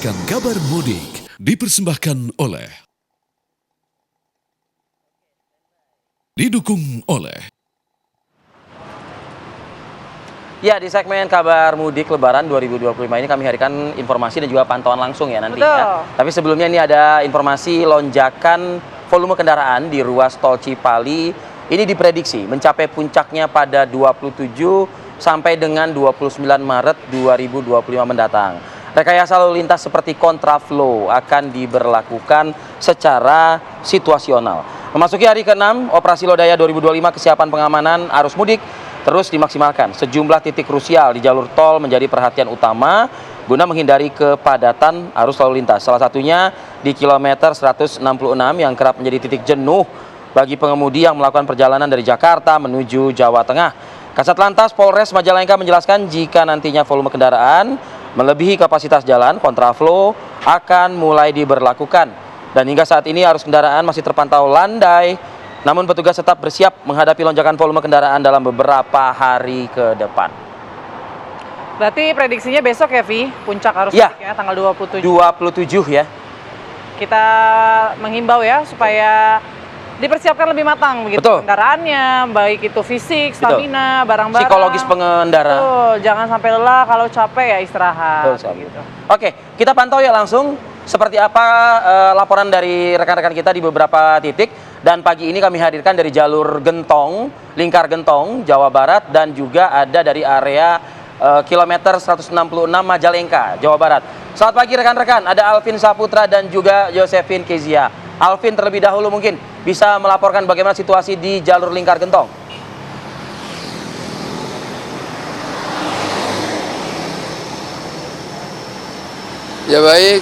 mendengarkan kabar mudik dipersembahkan oleh didukung oleh Ya, di segmen kabar mudik Lebaran 2025 ini kami hadirkan informasi dan juga pantauan langsung ya nanti ya. Tapi sebelumnya ini ada informasi lonjakan volume kendaraan di ruas tol Cipali. Ini diprediksi mencapai puncaknya pada 27 sampai dengan 29 Maret 2025 mendatang. Rekayasa lalu lintas seperti kontraflow akan diberlakukan secara situasional. Memasuki hari ke-6 Operasi Lodaya 2025, kesiapan pengamanan arus mudik terus dimaksimalkan. Sejumlah titik krusial di jalur tol menjadi perhatian utama guna menghindari kepadatan arus lalu lintas. Salah satunya di kilometer 166 yang kerap menjadi titik jenuh bagi pengemudi yang melakukan perjalanan dari Jakarta menuju Jawa Tengah. Kasat Lantas Polres Majalengka menjelaskan jika nantinya volume kendaraan melebihi kapasitas jalan, kontraflow akan mulai diberlakukan. Dan hingga saat ini arus kendaraan masih terpantau landai, namun petugas tetap bersiap menghadapi lonjakan volume kendaraan dalam beberapa hari ke depan. Berarti prediksinya besok ya, Vi? Puncak arus Ya, mudik ya, tanggal 27. 27 ya. Kita menghimbau ya, supaya dipersiapkan lebih matang begitu. Betul. Kendaraannya, baik itu fisik, stamina, barang-barang. Psikologis pengendara. Betul, jangan sampai lelah, kalau capek ya istirahat. Betul, gitu. Oke, kita pantau ya langsung seperti apa laporan dari rekan-rekan kita di beberapa titik. Dan pagi ini kami hadirkan dari jalur Gentong, Lingkar Gentong, Jawa Barat, dan juga ada dari area kilometer 166 Majalengka, Jawa Barat. Selamat pagi rekan-rekan, ada Alvin Saputra dan juga Josephine Kezia. Alvin, terlebih dahulu mungkin bisa melaporkan bagaimana situasi di jalur Lingkar Gentong. Ya baik,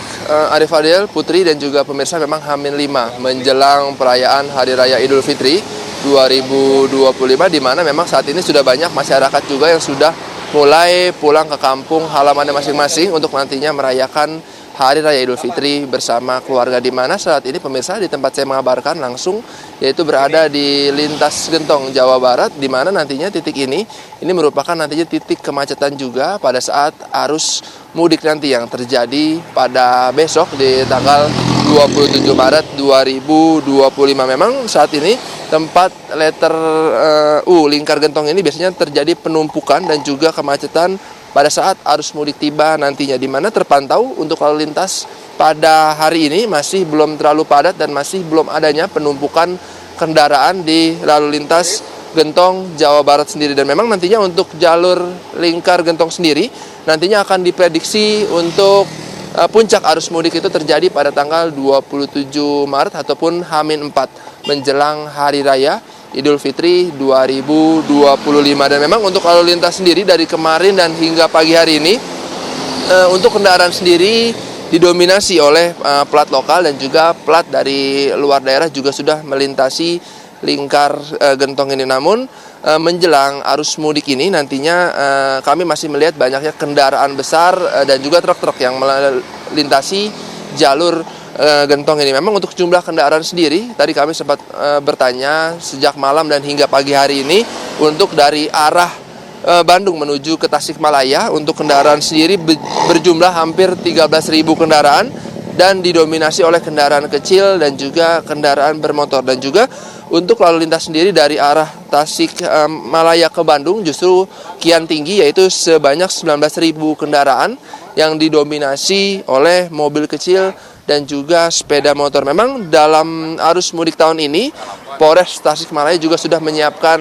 Arif Adil, Putri dan juga pemirsa, memang H-5 menjelang perayaan Hari Raya Idul Fitri 2025, di mana memang saat ini sudah banyak masyarakat juga yang sudah mulai pulang ke kampung halamannya masing-masing untuk nantinya merayakan Hari Raya Idul Fitri bersama keluarga, di mana saat ini pemirsa di tempat saya mengabarkan langsung yaitu berada di lintas Gentong Jawa Barat, di mana nantinya titik ini merupakan nantinya titik kemacetan juga pada saat arus mudik nanti yang terjadi pada besok di tanggal 27 Maret 2025. Memang saat ini tempat letter U Lingkar Gentong ini biasanya terjadi penumpukan dan juga kemacetan pada saat arus mudik tiba nantinya, di mana terpantau untuk lalu lintas pada hari ini masih belum terlalu padat dan masih belum adanya penumpukan kendaraan di lalu lintas Gentong Jawa Barat sendiri. Dan memang nantinya untuk jalur Lingkar Gentong sendiri nantinya akan diprediksi untuk puncak arus mudik itu terjadi pada tanggal 27 Maret ataupun H-4 menjelang Hari Raya Idul Fitri 2025. Dan memang untuk lalu lintas sendiri dari kemarin dan hingga pagi hari ini untuk kendaraan sendiri didominasi oleh plat lokal dan juga plat dari luar daerah juga sudah melintasi Lingkar Gentong ini. Namun menjelang arus mudik ini nantinya kami masih melihat banyaknya kendaraan besar dan juga truk-truk yang melintasi jalur Gentong ini. Memang untuk jumlah kendaraan sendiri tadi kami sempat bertanya sejak malam dan hingga pagi hari ini untuk dari arah Bandung menuju ke Tasikmalaya untuk kendaraan sendiri berjumlah hampir 13.000 kendaraan dan didominasi oleh kendaraan kecil dan juga kendaraan bermotor. Dan juga untuk lalu lintas sendiri dari arah Tasikmalaya ke Bandung justru kian tinggi, yaitu sebanyak 19.000 kendaraan yang didominasi oleh mobil kecil dan juga sepeda motor. Memang dalam arus mudik tahun ini Polres Tasikmalaya juga sudah menyiapkan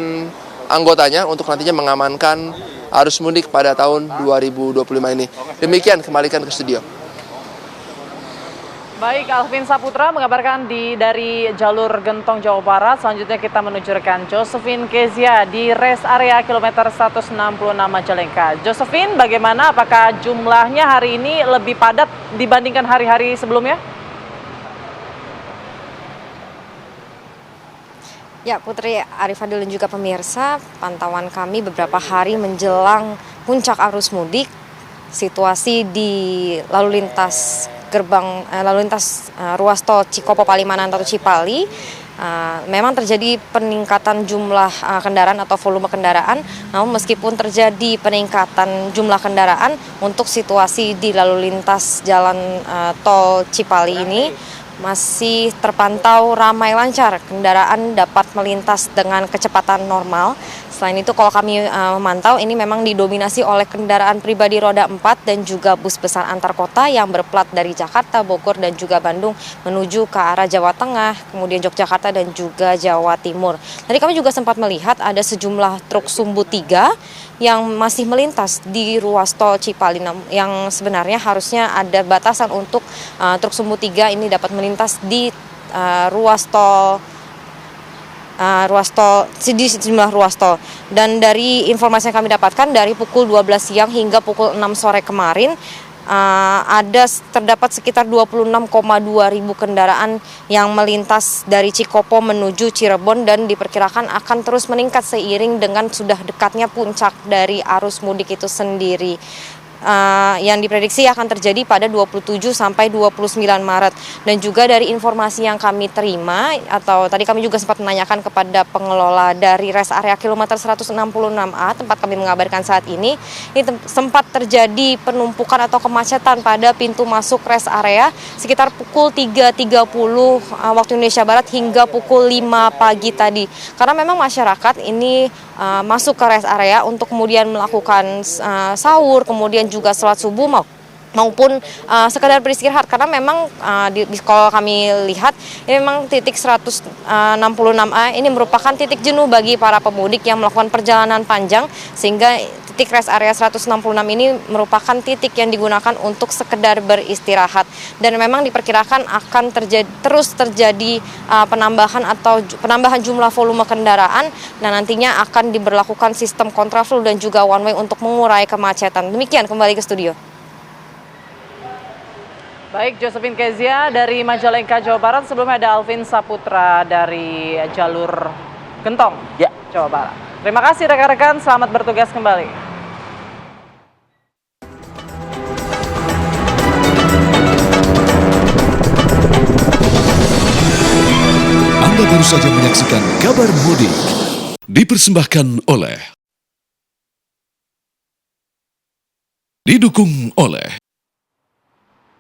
anggotanya untuk nantinya mengamankan arus mudik pada tahun 2025 ini. Demikian, kembalikan ke studio. Baik, Alvin Saputra mengabarkan dari jalur Gentong Jawa Barat. Selanjutnya kita menuju rekan Josephine Kezia di rest area kilometer 166 Majalengka. Josephine, bagaimana? Apakah jumlahnya hari ini lebih padat dibandingkan hari-hari sebelumnya? Ya, Putri, Arif Adil dan juga pemirsa, pantauan kami beberapa hari menjelang puncak arus mudik, situasi di lalu lintas ruas tol Cikopo Palimanan atau Cipali Memang terjadi peningkatan jumlah kendaraan atau volume kendaraan, namun meskipun terjadi peningkatan jumlah kendaraan untuk situasi di lalu lintas jalan tol Cipali ini masih terpantau ramai lancar, kendaraan dapat melintas dengan kecepatan normal. Selain itu kalau kami memantau ini memang didominasi oleh kendaraan pribadi roda 4 dan juga bus besar antar kota yang berplat dari Jakarta, Bogor dan juga Bandung menuju ke arah Jawa Tengah, kemudian Yogyakarta dan juga Jawa Timur. Tadi kami juga sempat melihat ada sejumlah truk sumbu 3 yang masih melintas di ruas tol Cipali, yang sebenarnya harusnya ada batasan untuk truk sumbu 3 ini dapat melintas di ruas tol di sejumlah ruas tol. Dan dari informasi yang kami dapatkan dari pukul 12 siang hingga pukul 6 sore kemarin terdapat sekitar 26,2 ribu kendaraan yang melintas dari Cikopo menuju Cirebon dan diperkirakan akan terus meningkat seiring dengan sudah dekatnya puncak dari arus mudik itu sendiri. Yang diprediksi akan terjadi pada 27 sampai 29 Maret. Dan juga dari informasi yang kami terima, atau tadi kami juga sempat menanyakan kepada pengelola dari rest area kilometer 166A, tempat kami mengabarkan saat ini sempat terjadi penumpukan atau kemacetan pada pintu masuk rest area sekitar pukul 3.30 waktu Indonesia Barat hingga pukul 5 pagi tadi. Karena memang masyarakat ini masuk ke rest area untuk kemudian melakukan sahur, kemudian juga sholat subuh maupun sekedar beristirahat, karena memang kalau kami lihat ini memang titik 166A ini merupakan titik jenuh bagi para pemudik yang melakukan perjalanan panjang, sehingga titik rest area 166 ini merupakan titik yang digunakan untuk sekedar beristirahat. Dan memang diperkirakan akan terus terjadi penambahan jumlah volume kendaraan, dan nantinya akan diberlakukan sistem kontraflow dan juga one way untuk mengurai kemacetan. Demikian, kembali ke studio. Baik, Josephine Kezia dari Majalengka, Jawa Barat. Sebelumnya ada Alvin Saputra dari jalur Gentong, Jawa Barat. Terima kasih rekan-rekan, selamat bertugas kembali. Anda baru saja menyaksikan Kabar Mudik. Dipersembahkan oleh, didukung oleh